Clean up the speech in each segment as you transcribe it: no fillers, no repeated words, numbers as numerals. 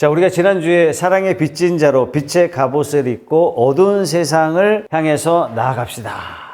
자, 우리가 지난주에 사랑의 빚진 자로 빛의 갑옷을 입고 어두운 세상을 향해서 나아갑시다.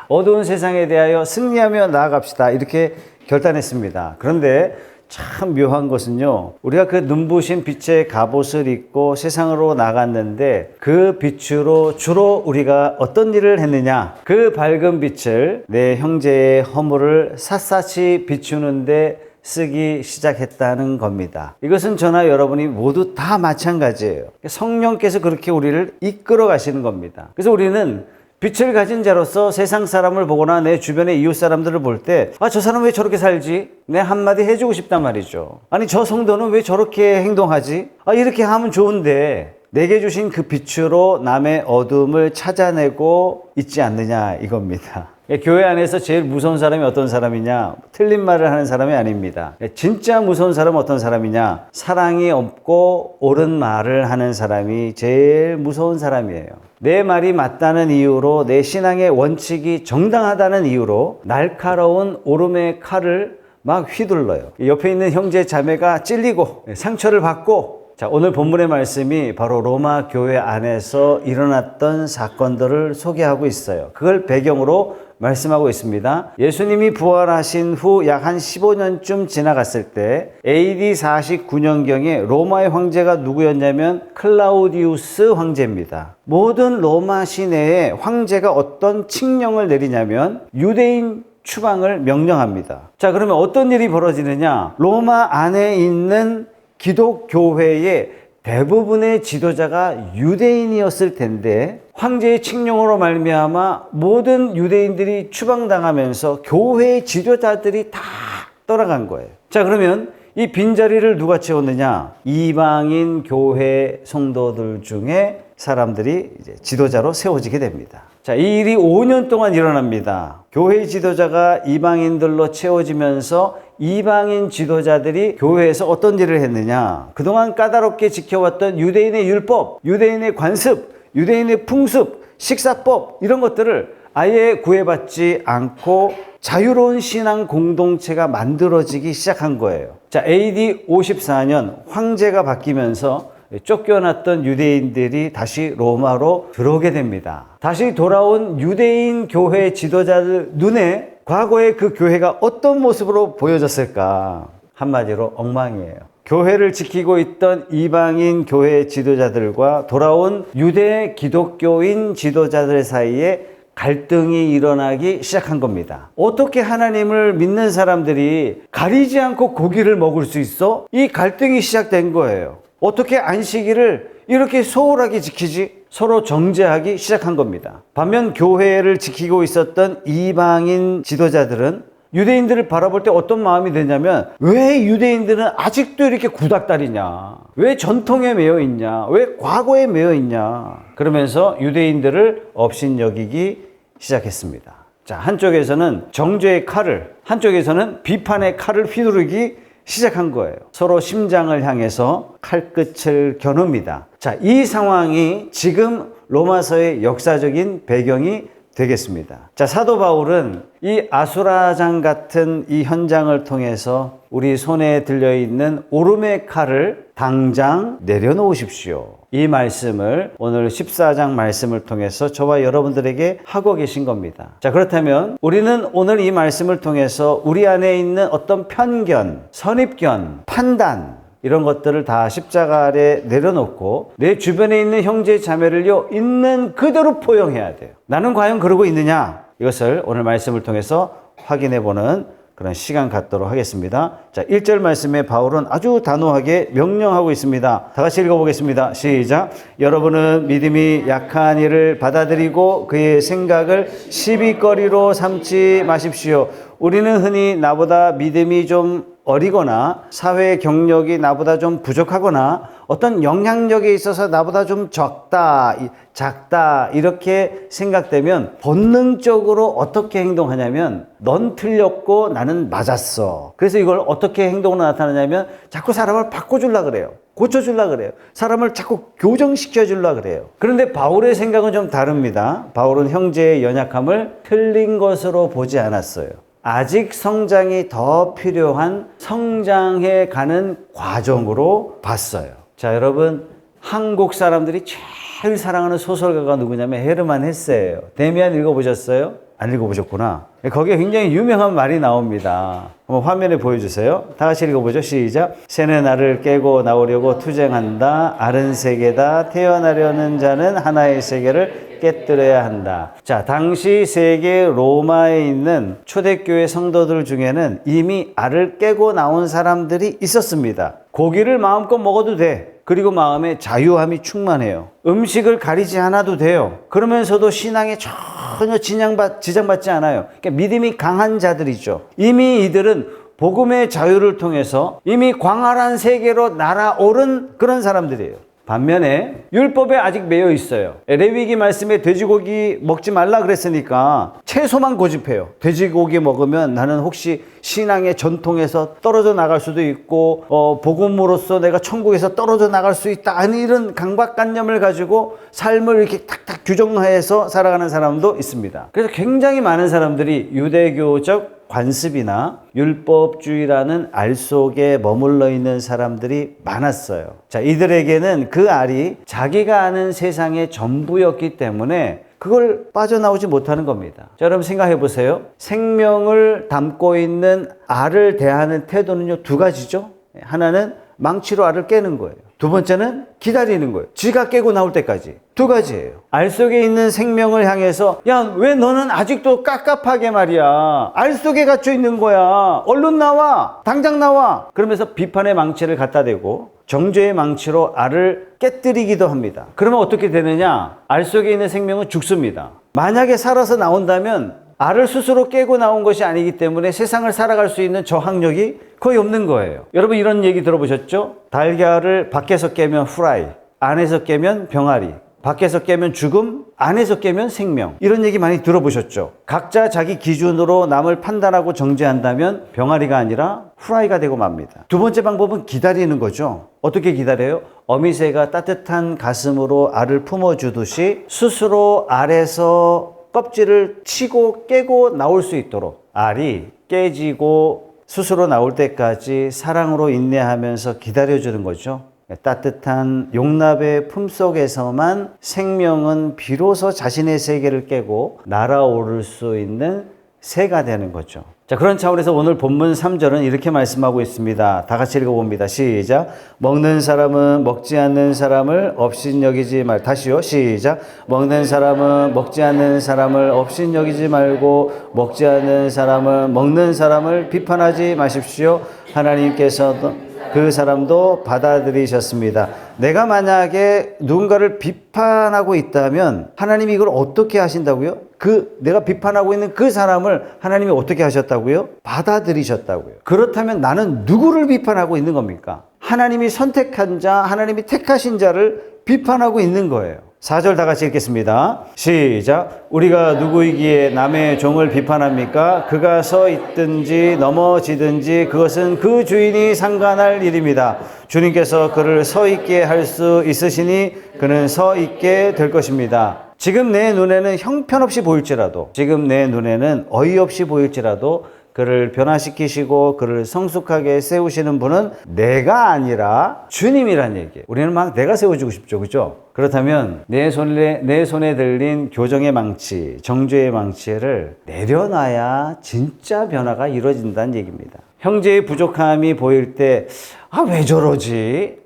어두운 세상에 대하여 승리하며 나아갑시다. 이렇게 결단했습니다. 그런데 참 묘한 것은요, 우리가 그 눈부신 빛의 갑옷을 입고 세상으로 나갔는데 그 빛으로 주로 우리가 어떤 일을 했느냐? 그 밝은 빛을 내 형제의 허물을 샅샅이 비추는데 쓰기 시작했다는 겁니다. 이것은 저나 여러분이 모두 다 마찬가지예요. 성령께서 그렇게 우리를 이끌어 가시는 겁니다. 그래서 우리는 빛을 가진 자로서 세상 사람을 보거나 내 주변의 이웃 사람들을 볼 때, 저 사람 왜 저렇게 살지? 내 한마디 해주고 싶단 말이죠. 아니, 저 성도는 왜 저렇게 행동하지? 이렇게 하면 좋은데 내게 주신 그 빛으로 남의 어둠을 찾아내고 있지 않느냐, 이겁니다. 교회 안에서 제일 무서운 사람이 어떤 사람이냐? 틀린 말을 하는 사람이 아닙니다. 진짜 무서운 사람은 어떤 사람이냐? 사랑이 없고 옳은 말을 하는 사람이 제일 무서운 사람이에요. 내 말이 맞다는 이유로, 내 신앙의 원칙이 정당하다는 이유로 날카로운 오름의 칼을 막 휘둘러요. 옆에 있는 형제 자매가 찔리고 상처를 받고, 자, 오늘 본문의 말씀이 바로 로마 교회 안에서 일어났던 사건들을 소개하고 있어요. 그걸 배경으로 말씀하고 있습니다. 예수님이 부활하신 후 약 한 15년쯤 지나갔을 때 AD 49년경에 로마의 황제가 누구였냐면 클라우디우스 황제입니다. 모든 로마 시내에 황제가 어떤 칙령을 내리냐면 유대인 추방을 명령합니다. 자, 그러면 어떤 일이 벌어지느냐? 로마 안에 있는 기독교회의 대부분의 지도자가 유대인이었을 텐데 황제의 칙령으로 말미암아 모든 유대인들이 추방당하면서 교회의 지도자들이 다 떠나간 거예요. 자, 그러면 이 빈자리를 누가 채웠느냐? 이방인 교회 성도들 중에 사람들이 이제 지도자로 세워지게 됩니다. 자, 이 일이 5년 동안 일어납니다. 교회 지도자가 이방인들로 채워지면서 이방인 지도자들이 교회에서 어떤 일을 했느냐? 그동안 까다롭게 지켜왔던 유대인의 율법, 유대인의 관습, 유대인의 풍습, 식사법, 이런 것들을 아예 구애받지 않고 자유로운 신앙 공동체가 만들어지기 시작한 거예요. 자, AD 54년 황제가 바뀌면서 쫓겨났던 유대인들이 다시 로마로 들어오게 됩니다. 다시 돌아온 유대인 교회 지도자들 눈에 과거의 그 교회가 어떤 모습으로 보여졌을까? 한마디로 엉망이에요. 교회를 지키고 있던 이방인 교회 지도자들과 돌아온 유대 기독교인 지도자들 사이에 갈등이 일어나기 시작한 겁니다. 어떻게 하나님을 믿는 사람들이 가리지 않고 고기를 먹을 수 있어? 이 갈등이 시작된 거예요. 어떻게 안식일을 이렇게 소홀하게 지키지? 서로 정죄하기 시작한 겁니다. 반면 교회를 지키고 있었던 이방인 지도자들은 유대인들을 바라볼 때 어떤 마음이 드냐면, 왜 유대인들은 아직도 이렇게 구닥다리냐? 왜 전통에 매여 있냐? 왜 과거에 매여 있냐? 그러면서 유대인들을 업신여기기 시작했습니다. 자, 한쪽에서는 정죄의 칼을, 한쪽에서는 비판의 칼을 휘두르기 시작한 거예요. 서로 심장을 향해서 칼끝을 겨눕니다. 자, 이 상황이 지금 로마서의 역사적인 배경이 되겠습니다. 자, 사도 바울은 이 아수라장 같은 이 현장을 통해서 우리 손에 들려있는 오름의 칼을 당장 내려놓으십시오. 이 말씀을 오늘 14장 말씀을 통해서 저와 여러분들에게 하고 계신 겁니다. 자, 그렇다면 우리는 오늘 이 말씀을 통해서 우리 안에 있는 어떤 편견, 선입견, 판단, 이런 것들을 다 십자가 아래 내려놓고 내 주변에 있는 형제 자매를요, 있는 그대로 포용해야 돼요. 나는 과연 그러고 있느냐? 이것을 오늘 말씀을 통해서 확인해 보는 그런 시간 갖도록 하겠습니다. 자, 1절 말씀에 바울은 아주 단호하게 명령하고 있습니다. 다 같이 읽어보겠습니다. 시작. 여러분은 믿음이 약한 이를 받아들이고 그의 생각을 시비거리로 삼지 마십시오. 우리는 흔히 나보다 믿음이 좀 어리거나 사회 경력이 나보다 좀 부족하거나 어떤 영향력에 있어서 나보다 좀 적다, 작다 이렇게 생각되면 본능적으로 어떻게 행동하냐면 넌 틀렸고 나는 맞았어. 그래서 이걸 어떻게 행동으로 나타나냐면 자꾸 사람을 바꿔주려고 그래요. 고쳐주려고 그래요. 사람을 자꾸 교정시켜주려고 그래요. 그런데 바울의 생각은 좀 다릅니다. 바울은 형제의 연약함을 틀린 것으로 보지 않았어요. 아직 성장이 더 필요한 성장해 가는 과정으로 봤어요. 자, 여러분, 한국 사람들이 제일 사랑하는 소설가가 누구냐면 헤르만 헤세예요. 데미안 읽어보셨어요? 안 읽어보셨구나. 거기에 굉장히 유명한 말이 나옵니다. 한번 화면에 보여주세요. 다 같이 읽어보죠. 시작. 새는 알을 깨고 나오려고 투쟁한다. 알은 세계다. 태어나려는 자는 하나의 세계를 깨뜨려야 한다. 자, 당시 세계 로마에 있는 초대교회 성도들 중에는 이미 알을 깨고 나온 사람들이 있었습니다. 고기를 마음껏 먹어도 돼. 그리고 마음에 자유함이 충만해요. 음식을 가리지 않아도 돼요. 그러면서도 신앙에 전혀 지장받지 않아요. 그러니까 믿음이 강한 자들이죠. 이미 이들은 복음의 자유를 통해서 이미 광활한 세계로 날아오른 그런 사람들이에요. 반면에 율법에 아직 매여 있어요. 레위기 말씀에 돼지고기 먹지 말라 그랬으니까 채소만 고집해요. 돼지고기 먹으면 나는 혹시 신앙의 전통에서 떨어져 나갈 수도 있고 복음으로서 내가 천국에서 떨어져 나갈 수 있다. 아니 이런 강박관념을 가지고 삶을 이렇게 탁탁 규정해서 살아가는 사람도 있습니다. 그래서 굉장히 많은 사람들이 유대교적 관습이나 율법주의라는 알 속에 머물러 있는 사람들이 많았어요. 자, 이들에게는 그 알이 자기가 아는 세상의 전부였기 때문에 그걸 빠져나오지 못하는 겁니다. 자, 여러분 생각해 보세요. 생명을 담고 있는 알을 대하는 태도는요, 두 가지죠. 하나는 망치로 알을 깨는 거예요. 두 번째는 기다리는 거예요. 지가 깨고 나올 때까지. 두 가지예요. 알 속에 있는 생명을 향해서 야, 왜 너는 아직도 깝깝하게 말이야. 알 속에 갇혀 있는 거야. 얼른 나와. 당장 나와. 그러면서 비판의 망치를 갖다 대고 정죄의 망치로 알을 깨뜨리기도 합니다. 그러면 어떻게 되느냐? 알 속에 있는 생명은 죽습니다. 만약에 살아서 나온다면 알을 스스로 깨고 나온 것이 아니기 때문에 세상을 살아갈 수 있는 저항력이 거의 없는 거예요. 여러분 이런 얘기 들어보셨죠? 달걀을 밖에서 깨면 후라이, 안에서 깨면 병아리, 밖에서 깨면 죽음, 안에서 깨면 생명. 이런 얘기 많이 들어보셨죠? 각자 자기 기준으로 남을 판단하고 정죄한다면 병아리가 아니라 후라이가 되고 맙니다. 두 번째 방법은 기다리는 거죠. 어떻게 기다려요? 어미새가 따뜻한 가슴으로 알을 품어주듯이 스스로 알에서 껍질을 치고 깨고 나올 수 있도록 알이 깨지고 스스로 나올 때까지 사랑으로 인내하면서 기다려주는 거죠. 따뜻한 용납의 품속에서만 생명은 비로소 자신의 세계를 깨고 날아오를 수 있는 새가 되는 거죠. 자, 그런 차원에서 오늘 본문 3절은 이렇게 말씀하고 있습니다. 다 같이 읽어봅니다. 시작. 먹는 사람은 먹지 않는 사람을 업신여기지 말. 다시요. 시작. 먹는 사람은 먹지 않는 사람을 업신여기지 말고 먹지 않는 사람은 먹는 사람을 비판하지 마십시오. 하나님께서도 그 사람도 받아들이셨습니다. 내가 만약에 누군가를 비판하고 있다면 하나님이 이걸 어떻게 하신다고요? 내가 비판하고 있는 그 사람을 하나님이 어떻게 하셨다고요? 받아들이셨다고요. 그렇다면 나는 누구를 비판하고 있는 겁니까? 하나님이 선택한 자, 하나님이 택하신 자를 비판하고 있는 거예요. 4절 다 같이 읽겠습니다. 시작. 우리가 누구이기에 남의 종을 비판합니까? 그가 서 있든지 넘어지든지 그것은 그 주인이 상관할 일입니다. 주님께서 그를 서 있게 할 수 있으시니 그는 서 있게 될 것입니다. 지금 내 눈에는 형편없이 보일지라도, 지금 내 눈에는 어이없이 보일지라도 그를 변화시키시고 그를 성숙하게 세우시는 분은 내가 아니라 주님이란 얘기예요. 우리는 막 내가 세워주고 싶죠. 그죠? 그렇다면 내 손에 들린 교정의 망치, 정죄의 망치를 내려놔야 진짜 변화가 이루어진다는 얘기입니다. 형제의 부족함이 보일 때 왜 저러지?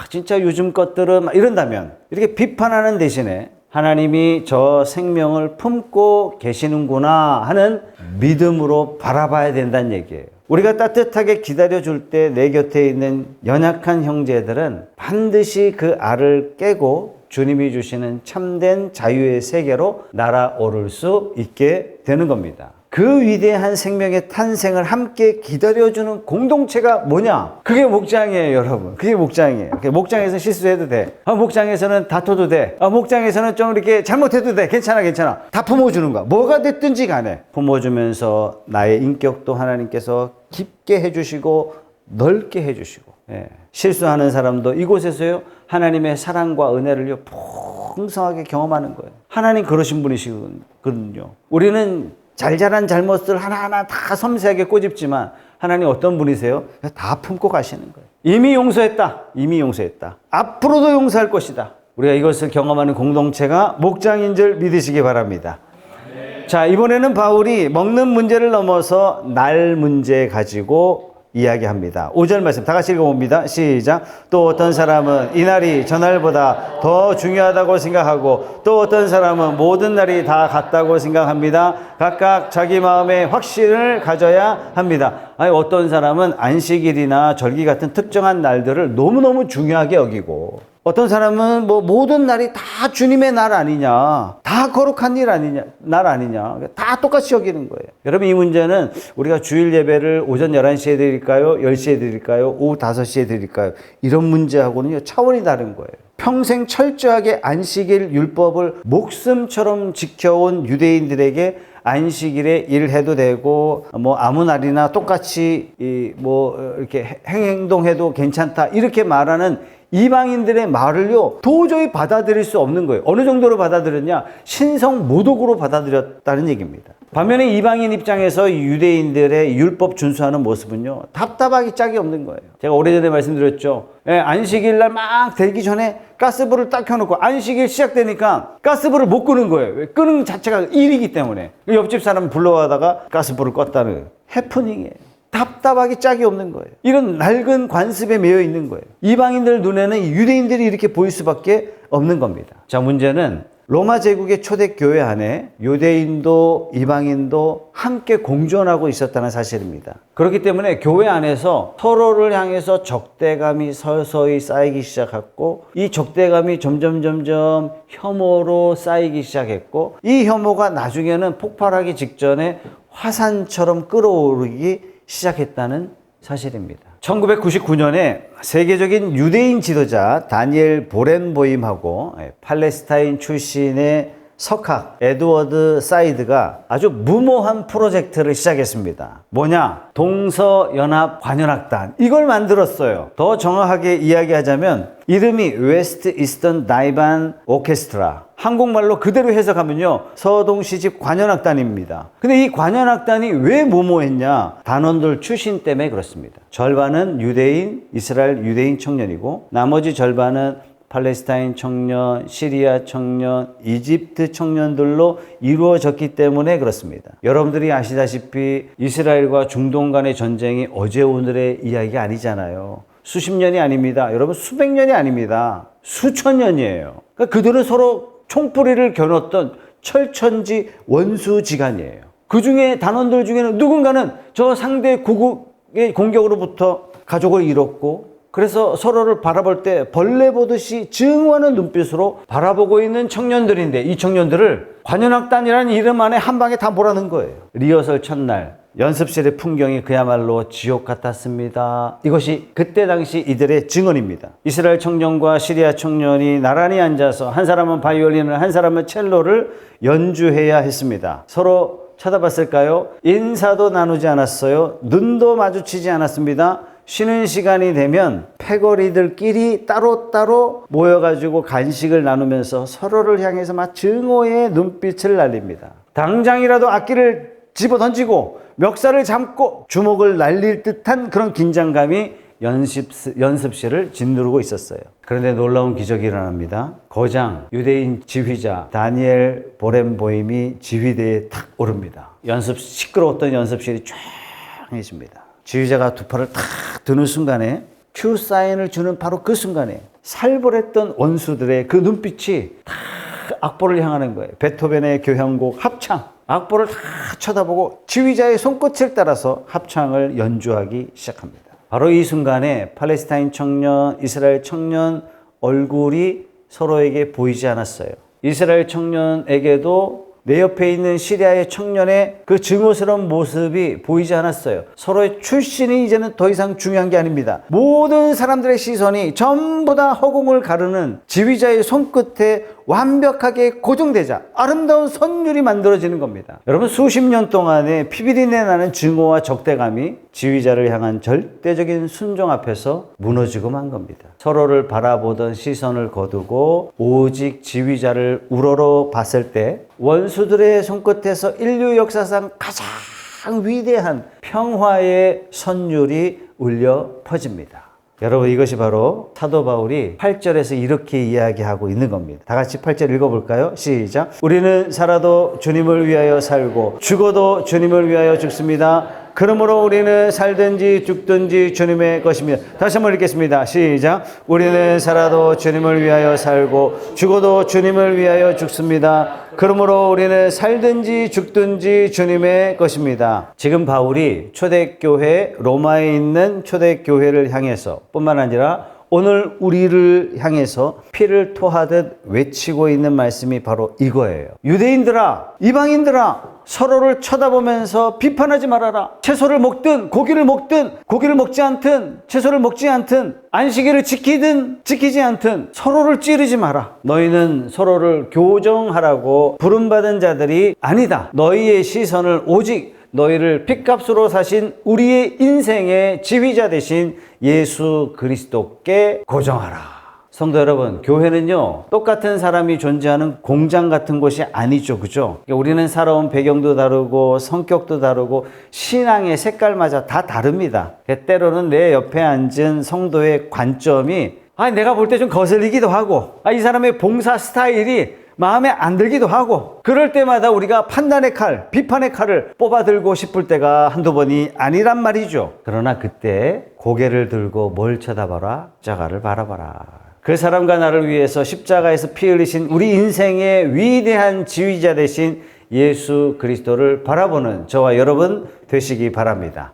진짜 요즘 것들은 막 이런다면 이렇게 비판하는 대신에 하나님이 저 생명을 품고 계시는구나 하는 믿음으로 바라봐야 된다는 얘기예요. 우리가 따뜻하게 기다려줄 때 내 곁에 있는 연약한 형제들은 반드시 그 알을 깨고 주님이 주시는 참된 자유의 세계로 날아오를 수 있게 되는 겁니다. 그 위대한 생명의 탄생을 함께 기다려주는 공동체가 뭐냐? 그게 목장이에요, 여러분. 그게 목장이에요. 목장에서 실수해도 돼. 목장에서는 다퉈도 돼. 목장에서는 좀 이렇게 잘못해도 돼. 괜찮아. 다 품어주는 거야. 뭐가 됐든지 간에. 품어주면서 나의 인격도 하나님께서 깊게 해주시고 넓게 해주시고. 실수하는 사람도 이곳에서요, 하나님의 사랑과 은혜를요, 풍성하게 경험하는 거예요. 하나님 그러신 분이시거든요. 우리는 잘 자란 잘못들 하나하나 다 섬세하게 꼬집지만 하나님 어떤 분이세요? 다 품고 가시는 거예요. 이미 용서했다. 이미 용서했다. 앞으로도 용서할 것이다. 우리가 이것을 경험하는 공동체가 목장인 줄 믿으시기 바랍니다. 자, 이번에는 바울이 먹는 문제를 넘어서 날 문제 가지고 이야기합니다. 5절 말씀 다 같이 읽어봅니다. 시작. 또 어떤 사람은 이 날이 저날보다 더 중요하다고 생각하고 또 어떤 사람은 모든 날이 다 같다고 생각합니다. 각각 자기 마음에 확신을 가져야 합니다. 아니, 어떤 사람은 안식일이나 절기 같은 특정한 날들을 너무너무 중요하게 여기고 어떤 사람은 뭐 모든 날이 다 주님의 날 아니냐, 다 거룩한 일 아니냐, 날 아니냐, 다 똑같이 여기는 거예요. 여러분, 이 문제는 우리가 주일 예배를 오전 11시에 드릴까요? 10시에 드릴까요? 오후 5시에 드릴까요? 이런 문제하고는 차원이 다른 거예요. 평생 철저하게 안식일 율법을 목숨처럼 지켜온 유대인들에게 안식일에 일해도 되고 뭐 아무 날이나 똑같이 뭐 이렇게 행동해도 괜찮다 이렇게 말하는 이방인들의 말을요 도저히 받아들일 수 없는 거예요. 어느 정도로 받아들였냐? 신성 모독으로 받아들였다는 얘기입니다. 반면에 이방인 입장에서 유대인들의 율법 준수하는 모습은요 답답하기 짝이 없는 거예요. 제가 오래전에 말씀드렸죠. 안식일 날 막 되기 전에 가스불을 딱 켜놓고 안식일 시작되니까 가스불을 못 끄는 거예요. 왜? 끄는 자체가 일이기 때문에. 옆집 사람 불러와다가 가스불을 껐다는 해프닝이에요. 답답하기 짝이 없는 거예요. 이런 낡은 관습에 매여 있는 거예요. 이방인들 눈에는 유대인들이 이렇게 보일 수밖에 없는 겁니다. 자, 문제는 로마 제국의 초대교회 안에 유대인도 이방인도 함께 공존하고 있었다는 사실입니다. 그렇기 때문에 교회 안에서 서로를 향해서 적대감이 서서히 쌓이기 시작했고 이 적대감이 점점 혐오로 쌓이기 시작했고 이 혐오가 나중에는 폭발하기 직전에 화산처럼 끓어오르기 시작했다는 사실입니다. 1999년에 세계적인 유대인 지도자 다니엘 보렌보임하고 팔레스타인 출신의 석학 에드워드 사이드가 아주 무모한 프로젝트를 시작했습니다. 뭐냐? 동서연합 관현악단. 이걸 만들었어요. 더 정확하게 이야기하자면 이름이 웨스트 이스턴 다이반 오케스트라. 한국말로 그대로 해석하면요 서동시집 관현악단입니다. 근데 이 관현악단이 왜 무모했냐? 단원들 출신 때문에 그렇습니다. 절반은 유대인, 이스라엘 유대인 청년이고 나머지 절반은 팔레스타인 청년, 시리아 청년, 이집트 청년들로 이루어졌기 때문에 그렇습니다. 여러분들이 아시다시피 이스라엘과 중동 간의 전쟁이 어제 오늘의 이야기가 아니잖아요. 수십 년이 아닙니다. 여러분 수백 년이 아닙니다. 수천 년이에요. 그러니까 그들은 서로 총뿌리를 겨눴던 철천지 원수지간이에요. 그 중에 단원들 중에는 누군가는 저 상대 고국의 공격으로부터 가족을 잃었고 그래서 서로를 바라볼 때 벌레 보듯이 증오하는 눈빛으로 바라보고 있는 청년들인데 이 청년들을 관현악단이라는 이름 안에 한 방에 다 몰아넣은 거예요. 리허설 첫날 연습실의 풍경이 그야말로 지옥 같았습니다. 이것이 그때 당시 이들의 증언입니다. 이스라엘 청년과 시리아 청년이 나란히 앉아서 한 사람은 바이올린을 한 사람은 첼로를 연주해야 했습니다. 서로 쳐다봤을까요? 인사도 나누지 않았어요. 눈도 마주치지 않았습니다. 쉬는 시간이 되면 패거리들끼리 따로따로 모여가지고 간식을 나누면서 서로를 향해서 막 증오의 눈빛을 날립니다. 당장이라도 악기를 집어던지고 멱살을 잡고 주먹을 날릴 듯한 그런 긴장감이 연습실을 짓누르고 있었어요. 그런데 놀라운 기적이 일어납니다. 거장 유대인 지휘자 다니엘 보렌보임이 지휘대에 탁 오릅니다. 시끄러웠던 연습실이 조용해집니다. 지휘자가 두 팔을 탁 드는 순간에 큐 사인을 주는 바로 그 순간에 살벌했던 원수들의 그 눈빛이 다 악보를 향하는 거예요. 베토벤의 교향곡 합창. 악보를 다 쳐다보고 지휘자의 손끝을 따라서 합창을 연주하기 시작합니다. 바로 이 순간에 팔레스타인 청년, 이스라엘 청년 얼굴이 서로에게 보이지 않았어요. 이스라엘 청년에게도 내 옆에 있는 시리아의 청년의 그 증오스러운 모습이 보이지 않았어요. 서로의 출신이 이제는 더 이상 중요한 게 아닙니다. 모든 사람들의 시선이 전부 다 허공을 가르는 지휘자의 손끝에 완벽하게 고정되자 아름다운 선율이 만들어지는 겁니다. 여러분, 수십 년 동안의 피비린내 나는 증오와 적대감이 지휘자를 향한 절대적인 순종 앞에서 무너지고 만 겁니다. 서로를 바라보던 시선을 거두고 오직 지휘자를 우러러 봤을 때 원수들의 손끝에서 인류 역사상 가장 위대한 평화의 선율이 울려 퍼집니다. 여러분, 이것이 바로 사도 바울이 8절에서 이렇게 이야기하고 있는 겁니다. 다 같이 8절 읽어볼까요? 시작. 우리는 살아도 주님을 위하여 살고 죽어도 주님을 위하여 죽습니다. 그러므로 우리는 살든지 죽든지 주님의 것입니다. 다시 한번 읽겠습니다. 시작. 우리는 살아도 주님을 위하여 살고 죽어도 주님을 위하여 죽습니다. 그러므로 우리는 살든지 죽든지 주님의 것입니다. 지금 바울이 초대교회, 로마에 있는 초대교회를 향해서 뿐만 아니라 오늘 우리를 향해서 피를 토하듯 외치고 있는 말씀이 바로 이거예요. 유대인들아, 이방인들아, 서로를 쳐다보면서 비판하지 말아라. 채소를 먹든 고기를 먹든 고기를 먹지 않든 채소를 먹지 않든 안식일을 지키든 지키지 않든 서로를 찌르지 마라. 너희는 서로를 교정하라고 부름받은 자들이 아니다. 너희의 시선을 오직 너희를 핏값으로 사신 우리의 인생의 지휘자 되신 예수 그리스도께 고정하라. 성도 여러분, 교회는요, 똑같은 사람이 존재하는 공장 같은 곳이 아니죠. 그죠? 우리는 살아온 배경도 다르고 성격도 다르고 신앙의 색깔마저 다 다릅니다. 때로는 내 옆에 앉은 성도의 관점이 내가 볼 때 좀 거슬리기도 하고 이 사람의 봉사 스타일이 마음에 안 들기도 하고, 그럴 때마다 우리가 판단의 칼, 비판의 칼을 뽑아들고 싶을 때가 한두 번이 아니란 말이죠. 그러나 그때 고개를 들고 뭘 쳐다봐라? 십자가를 바라봐라. 그 사람과 나를 위해서 십자가에서 피 흘리신 우리 인생의 위대한 지휘자 되신 예수 그리스도를 바라보는 저와 여러분 되시기 바랍니다.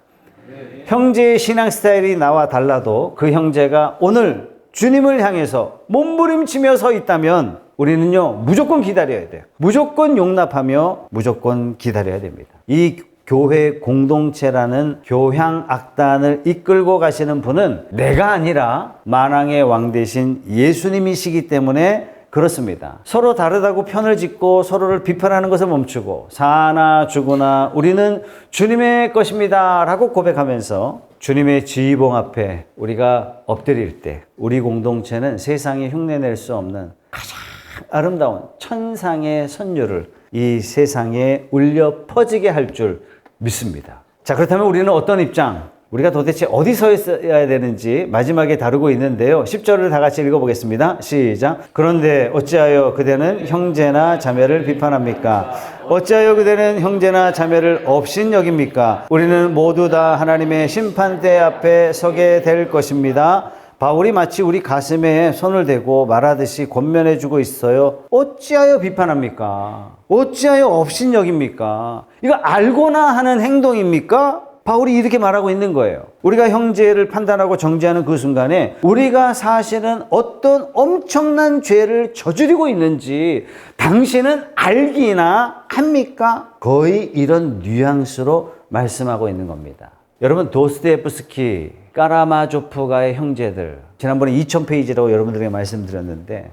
형제의 신앙 스타일이 나와 달라도 그 형제가 오늘 주님을 향해서 몸부림치며 서 있다면 우리는요, 무조건 기다려야 돼요. 무조건 용납하며 무조건 기다려야 됩니다. 이 교회 공동체라는 교향 악단을 이끌고 가시는 분은 내가 아니라 만왕의 왕 되신 예수님이시기 때문에 그렇습니다. 서로 다르다고 편을 짓고 서로를 비판하는 것을 멈추고 사나 죽으나 우리는 주님의 것입니다 라고 고백하면서 주님의 지휘봉 앞에 우리가 엎드릴 때 우리 공동체는 세상에 흉내낼 수 없는 가장 아름다운 천상의 선율을 이 세상에 울려 퍼지게 할 줄 믿습니다. 자, 그렇다면 우리는 어떤 입장, 우리가 도대체 어디 서 있어야 되는지 마지막에 다루고 있는데요. 10절을 다 같이 읽어보겠습니다. 시작. 그런데 어찌하여 그대는 형제나 자매를 비판합니까? 어찌하여 그대는 형제나 자매를 업신 여깁니까? 우리는 모두 다 하나님의 심판대 앞에 서게 될 것입니다. 바울이 마치 우리 가슴에 손을 대고 말하듯이 권면해주고 있어요. 어찌하여 비판합니까? 어찌하여 업신여깁니까? 이거 알고나 하는 행동입니까? 바울이 이렇게 말하고 있는 거예요. 우리가 형제를 판단하고 정죄하는 그 순간에 우리가 사실은 어떤 엄청난 죄를 저지르고 있는지 당신은 알기나 합니까? 거의 이런 뉘앙스로 말씀하고 있는 겁니다. 여러분, 도스토옙스키, 까라마조프가의 형제들, 지난번에 2000페이지라고 여러분들에게 말씀드렸는데,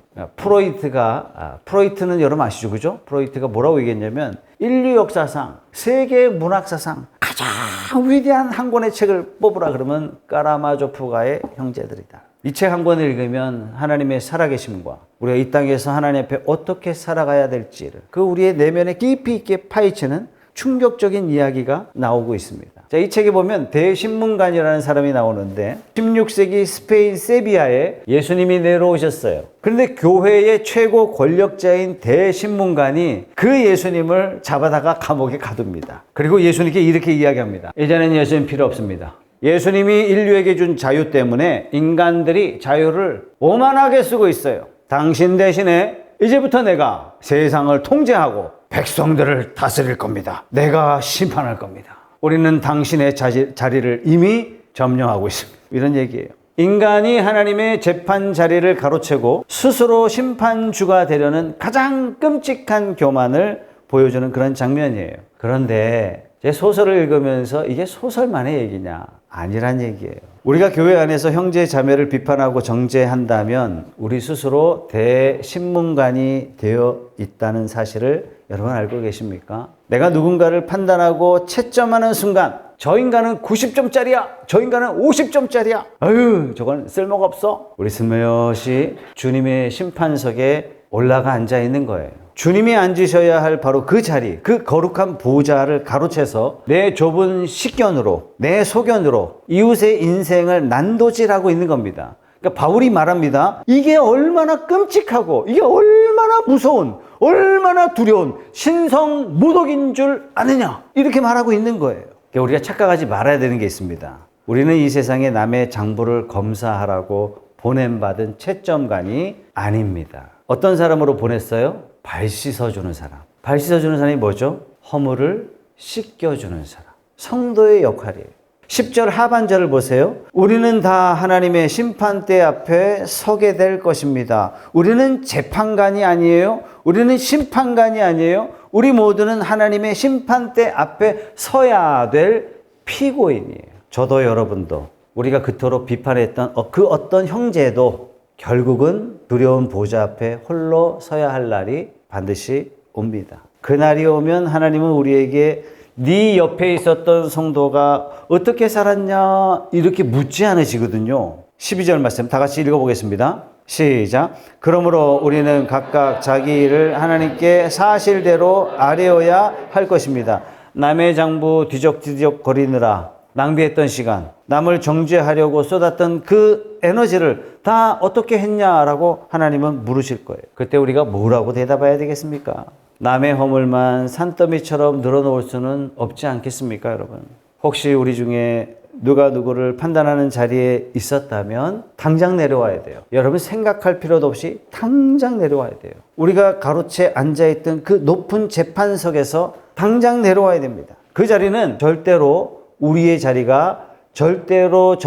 프로이트는 여러분 아시죠? 그죠? 프로이트가 뭐라고 얘기했냐면 인류 역사상, 세계 문학사상 가장 위대한 한 권의 책을 뽑으라 그러면 까라마조프가의 형제들이다. 이 책 한 권을 읽으면 하나님의 살아계심과 우리가 이 땅에서 하나님 앞에 어떻게 살아가야 될지를 그 우리의 내면에 깊이 있게 파헤치는 충격적인 이야기가 나오고 있습니다. 자, 이 책에 보면 대신문관이라는 사람이 나오는데 16세기 스페인 세비야에 예수님이 내려오셨어요. 그런데 교회의 최고 권력자인 대신문관이 그 예수님을 잡아다가 감옥에 가둡니다. 그리고 예수님께 이렇게 이야기합니다. 이제는 예수님 필요 없습니다. 예수님이 인류에게 준 자유 때문에 인간들이 자유를 오만하게 쓰고 있어요. 당신 대신에 이제부터 내가 세상을 통제하고 백성들을 다스릴 겁니다. 내가 심판할 겁니다. 우리는 당신의 자리를 이미 점령하고 있습니다. 이런 얘기예요. 인간이 하나님의 재판 자리를 가로채고 스스로 심판주가 되려는 가장 끔찍한 교만을 보여주는 그런 장면이에요. 그런데 제 소설을 읽으면서 이게 소설만의 얘기냐? 아니란 얘기예요. 우리가 교회 안에서 형제 자매를 비판하고 정죄한다면 우리 스스로 대신문관이 되어 있다는 사실을 여러분 알고 계십니까? 내가 누군가를 판단하고 채점하는 순간 저 인간은 90점짜리야. 저 인간은 50점짜리야. 아유, 저건 쓸모가 없어. 우리 슬며시 주님의 심판석에 올라가 앉아 있는 거예요. 주님이 앉으셔야 할 바로 그 자리, 그 거룩한 보좌를 가로채서 내 좁은 식견으로, 내 소견으로 이웃의 인생을 난도질하고 있는 겁니다. 그러니까 바울이 말합니다. 이게 얼마나 끔찍하고, 이게 얼마나 무서운, 얼마나 두려운 신성 모독인 줄 아느냐. 이렇게 말하고 있는 거예요. 그러니까 우리가 착각하지 말아야 되는 게 있습니다. 우리는 이 세상에 남의 장부를 검사하라고 보냄받은 채점관이 아닙니다. 어떤 사람으로 보냈어요? 발 씻어주는 사람. 발 씻어주는 사람이 뭐죠? 허물을 씻겨주는 사람. 성도의 역할이에요. 10절 하반절을 보세요. 우리는 다 하나님의 심판대 앞에 서게 될 것입니다. 우리는 재판관이 아니에요. 우리는 심판관이 아니에요. 우리 모두는 하나님의 심판대 앞에 서야 될 피고인이에요. 저도 여러분도 우리가 그토록 비판했던 그 어떤 형제도 결국은 두려운 보좌 앞에 홀로 서야 할 날이 반드시 옵니다. 그날이 오면 하나님은 우리에게 네 옆에 있었던 성도가 어떻게 살았냐 이렇게 묻지 않으시거든요. 12절 말씀 다 같이 읽어보겠습니다. 시작. 그러므로 우리는 각각 자기 일을 하나님께 사실대로 아뢰어야 할 것입니다. 남의 장부 뒤적뒤적 거리느라 낭비했던 시간, 남을 정죄하려고 쏟았던 그 에너지를 다 어떻게 했냐라고 하나님은 물으실 거예요. 그때 우리가 뭐라고 대답해야 되겠습니까? 남의 허물만 산더미처럼 늘어놓을 수는 없지 않겠습니까, 여러분? 혹시 우리 중에 누가 누구를 판단하는 자리에 있었다면 당장 내려와야 돼요. 여러분 생각할 필요도 없이 당장 내려와야 돼요. 우리가 가로채 앉아있던 그 높은 재판석에서 당장 내려와야 됩니다. 그 자리는 절대로 우리의 자리가 절대로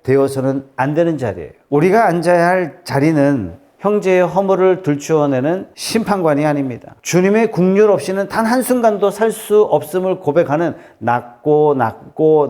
되어서는 안 되는 자리예요. 우리가 앉아야 할 자리는 형제의 허물을 들추어내는 심판관이 아닙니다. 주님의 국률 없이는 단 한순간도 살 수 없음을 고백하는 낮고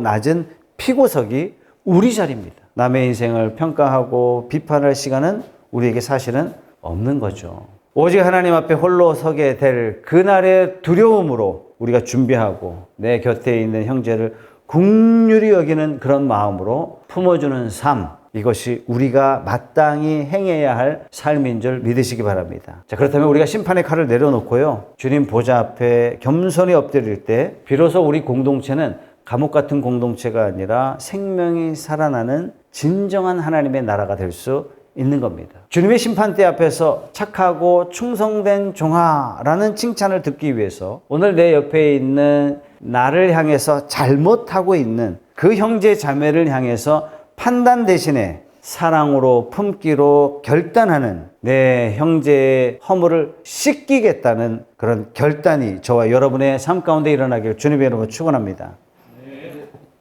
낮은 피고석이 우리 자리입니다. 남의 인생을 평가하고 비판할 시간은 우리에게 사실은 없는 거죠. 오직 하나님 앞에 홀로 서게 될 그날의 두려움으로 우리가 준비하고 내 곁에 있는 형제를 긍휼히 여기는 그런 마음으로 품어주는 삶, 이것이 우리가 마땅히 행해야 할 삶인 줄 믿으시기 바랍니다. 자, 그렇다면 우리가 심판의 칼을 내려놓고요, 주님 보좌 앞에 겸손히 엎드릴 때 비로소 우리 공동체는 감옥 같은 공동체가 아니라 생명이 살아나는 진정한 하나님의 나라가 될 수 있는 겁니다. 주님의 심판대 앞에서 착하고 충성된 종아라는 칭찬을 듣기 위해서 오늘 내 옆에 있는 나를 향해서 잘못하고 있는 그 형제 자매를 향해서 판단 대신에 사랑으로 품기로 결단하는 내 형제의 허물을 씻기겠다는 그런 결단이 저와 여러분의 삶 가운데 일어나길 주님의 이름으로 축원합니다.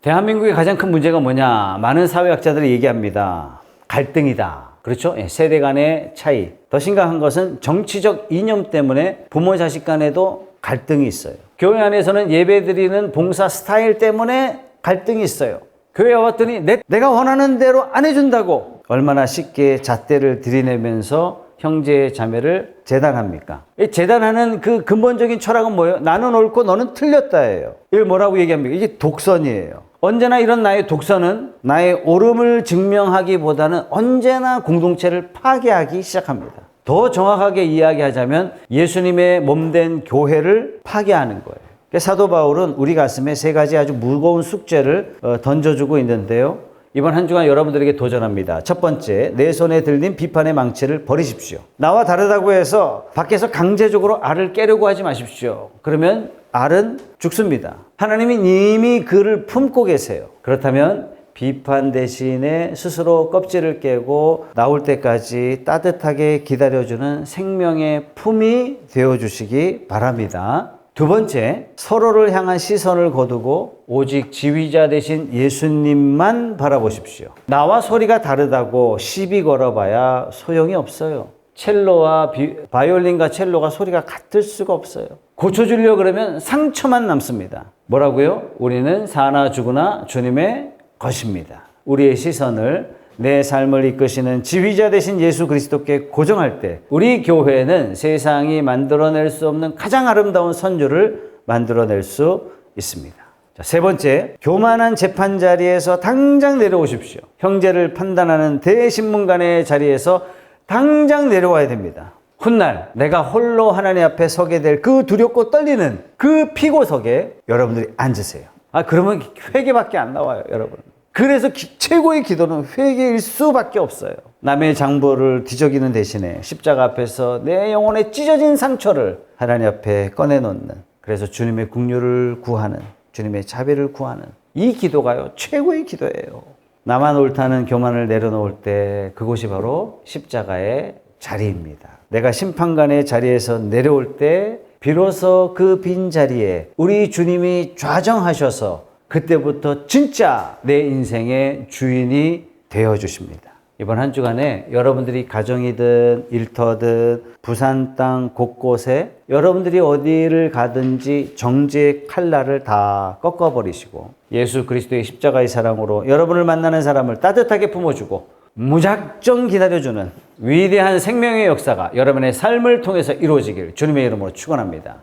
대한민국의 가장 큰 문제가 뭐냐? 많은 사회학자들이 얘기합니다. 갈등이다. 그렇죠? 세대 간의 차이. 더 심각한 것은 정치적 이념 때문에 부모 자식 간에도 갈등이 있어요. 교회 안에서는 예배드리는 봉사 스타일 때문에 갈등이 있어요. 교회 와봤더니 내가 원하는 대로 안 해준다고 얼마나 쉽게 잣대를 들이내면서 형제 자매를 재단합니까? 이 재단하는 그 근본적인 철학은 뭐예요? 나는 옳고 너는 틀렸다예요. 이걸 뭐라고 얘기합니까? 이게 독선이에요. 언제나 이런 나의 독선은 나의 옳음을 증명하기보다는 언제나 공동체를 파괴하기 시작합니다. 더 정확하게 이야기하자면 예수님의 몸된 교회를 파괴하는 거예요. 사도 바울은 우리 가슴에 세 가지 아주 무거운 숙제를 던져주고 있는데요, 이번 한 주간 여러분들에게 도전합니다. 첫 번째, 내 손에 들린 비판의 망치를 버리십시오. 나와 다르다고 해서 밖에서 강제적으로 알을 깨려고 하지 마십시오. 그러면 알은 죽습니다. 하나님이 이미 그를 품고 계세요. 그렇다면 비판 대신에 스스로 껍질을 깨고 나올 때까지 따뜻하게 기다려주는 생명의 품이 되어주시기 바랍니다. 두 번째, 서로를 향한 시선을 거두고 오직 지휘자 되신 예수님만 바라보십시오. 나와 소리가 다르다고 시비 걸어봐야 소용이 없어요. 첼로와 바이올린과 첼로가 소리가 같을 수가 없어요. 고쳐주려고 그러면 상처만 남습니다. 뭐라고요? 우리는 사나 죽으나 주님의 것입니다. 우리의 시선을 내 삶을 이끄시는 지휘자 되신 예수 그리스도께 고정할 때 우리 교회는 세상이 만들어낼 수 없는 가장 아름다운 선교를 만들어낼 수 있습니다. 자, 세 번째, 교만한 재판 자리에서 당장 내려오십시오. 형제를 판단하는 대신문관의 자리에서 당장 내려와야 됩니다. 훗날 내가 홀로 하나님 앞에 서게 될 그 두렵고 떨리는 그 피고석에 여러분들이 앉으세요. 그러면 회개밖에 안 나와요, 여러분. 그래서 최고의 기도는 회개일 수밖에 없어요. 남의 장부를 뒤적이는 대신에 십자가 앞에서 내 영혼에 찢어진 상처를 하나님 앞에 꺼내놓는, 그래서 주님의 긍휼을 구하는, 주님의 자비를 구하는 이 기도가요, 최고의 기도예요. 나만 옳다는 교만을 내려놓을 때 그곳이 바로 십자가의 자리입니다. 내가 심판관의 자리에서 내려올 때 비로소 그 빈 자리에 우리 주님이 좌정하셔서 그때부터 진짜 내 인생의 주인이 되어주십니다. 이번 한 주간에 여러분들이 가정이든 일터든 부산 땅 곳곳에 여러분들이 어디를 가든지 정죄의 칼날을 다 꺾어버리시고 예수 그리스도의 십자가의 사랑으로 여러분을 만나는 사람을 따뜻하게 품어주고 무작정 기다려주는 위대한 생명의 역사가 여러분의 삶을 통해서 이루어지길 주님의 이름으로 축원합니다.